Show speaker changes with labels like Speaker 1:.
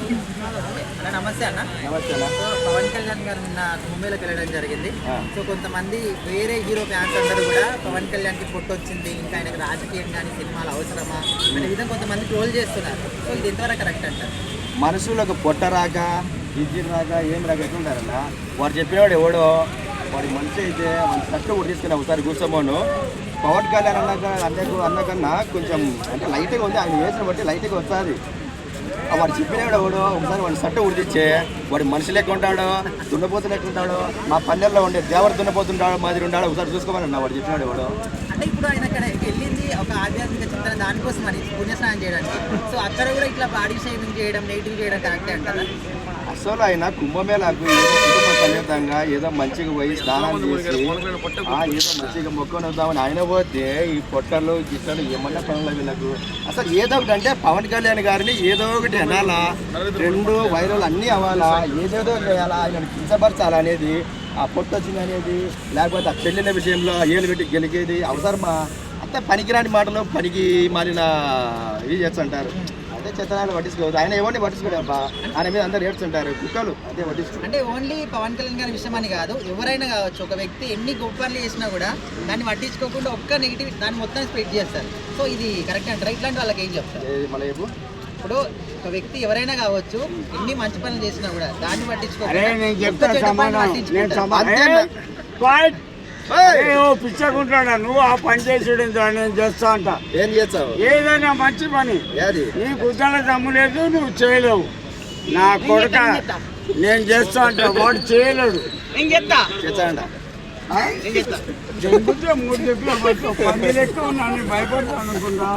Speaker 1: నమస్తే అన్న.
Speaker 2: నమస్తే అన్న.
Speaker 1: సో పవన్ కళ్యాణ్ గారు నిన్న ముంబైలోకి వెళ్ళడం జరిగింది. సో కొంతమంది వేరే హీరో ఫ్యాన్స్ అందరూ కూడా పవన్ కళ్యాణ్కి వచ్చింది, ఇంకా ఆయనకు రాజకీయం కానీ సినిమాలు అవసరమా అనే విధంగా కొంతమంది ట్రోల్ చేస్తున్నారు. సో ఇది ఎంతవరకు కరెక్ట్ అంటారు?
Speaker 2: మనుషులకు పొట్ట రాక విద్యుత్ రాక ఏం రాక ఎట్లుంటారన్న, వాడు చెప్పినవాడు ఎవడో వాడి మనిషి అయితే వాడి తట్టు కూడా తీసుకుని ఒకసారి కూర్చోమోను. పవన్ కళ్యాణ్ అన్నకన్నా కొంచెం అంటే లైట్గా ఉంది, ఆయన వేసిన బట్టి లైట్గా వస్తుంది. వాడు చెప్పినవాడు ఎవడో ఒకసారి వాడి సట్టు ఉడిదిచ్చే వాడి మనిషి లెక్క ఉంటాడో దున్నపోతు లెక్క ఉంటాడో, మా పల్లెల్లో ఉండే దేవర దున్నపోతుంటాడో మాదిరి ఉంటాడో ఒకసారి చూసుకోమని వాడు చెప్పినాడు ఎవడో.
Speaker 1: అంటే ఇప్పుడు ఆయన అక్కడ వెళ్ళింది ఒక ఆధ్యాత్మిక చింతన దానికోసం అని పుణ్యస్నానం చేయడానికి. సో అక్కడ కూడా ఇట్లా బాడీ షేవింగ్ చేయడం, నెగిటివ్ చేయడం కరెక్టే అంటారా?
Speaker 2: అసలు ఆయన కుంభమేళకు ఏదో కుటుంబ సమేతంగా ఏదో మంచిగా పోయి స్నానాలు చేసి ఏదో మంచిగా మొక్కని వద్దామని ఆయన పోతే ఈ పొట్టలు గిట్టలు ఏమన్నా పనులు వీళ్ళకు. అసలు ఏదో ఒకటి అంటే పవన్ కళ్యాణ్ గారిని ఏదో ఒకటి అనాలా, రెండు వైరల్ అన్నీ అవ్వాలా, ఏదేదో చేయాలా, ఆయన కించపరచాలా అనేది, ఆ పొట్టు వచ్చింది అనేది, లేకపోతే ఆ చెల్లిన విషయంలో ఏలు పెట్టి గెలికేది అవసరమా? అంతే పనికిరాని మాటలు పనికి మారిన ఇవి చేస్తుంటారు. అదే చెత్తనాలు పట్టించుకోవచ్చు. ఆయన ఎవరిని పట్టించుకోడు అబ్బా, ఆయన మీద అందరు ఏడ్చుంటారు కుక్కలు. అదే పట్టించుకో
Speaker 1: అంటే ఓన్లీ పవన్ కళ్యాణ్ గారి విషయం అని కాదు, ఎవరైనా కావచ్చు. ఒక వ్యక్తి ఎన్ని గొప్ప పనులు చేసినా కూడా దాన్ని పట్టించుకోకుండా ఒక్క నెగిటివ్ దాన్ని మొత్తం స్ప్రెడ్ చేస్తారు. సో ఇది కరెక్ట్ అంటారా? ఇట్లాంటి వాళ్ళకి ఏం చెప్తారు?
Speaker 2: మళ్ళీ
Speaker 1: ఇప్పుడు ఒక వ్యక్తి ఎవరైనా కావచ్చు ఎన్ని మంచి పనులు చేసినా కూడా దాన్ని
Speaker 3: పిచ్చకుంటాడా నువ్వు ఆ పని చేసాడు నేను చేస్తా అంట.
Speaker 2: ఏం చేస్తావు?
Speaker 3: ఏదైనా మంచి పని నీ గుద్దల దమ్ము లేదు, నువ్వు చేయలేవు. నా కొడుక నేను చేస్తా అంట, వాడు చేయలేడు.
Speaker 1: నేను చెప్తా
Speaker 2: చేస్తాడ
Speaker 3: మూడు చెప్పి పని లెక్క ఉన్నాను, భయపడతాను అనుకుంటా.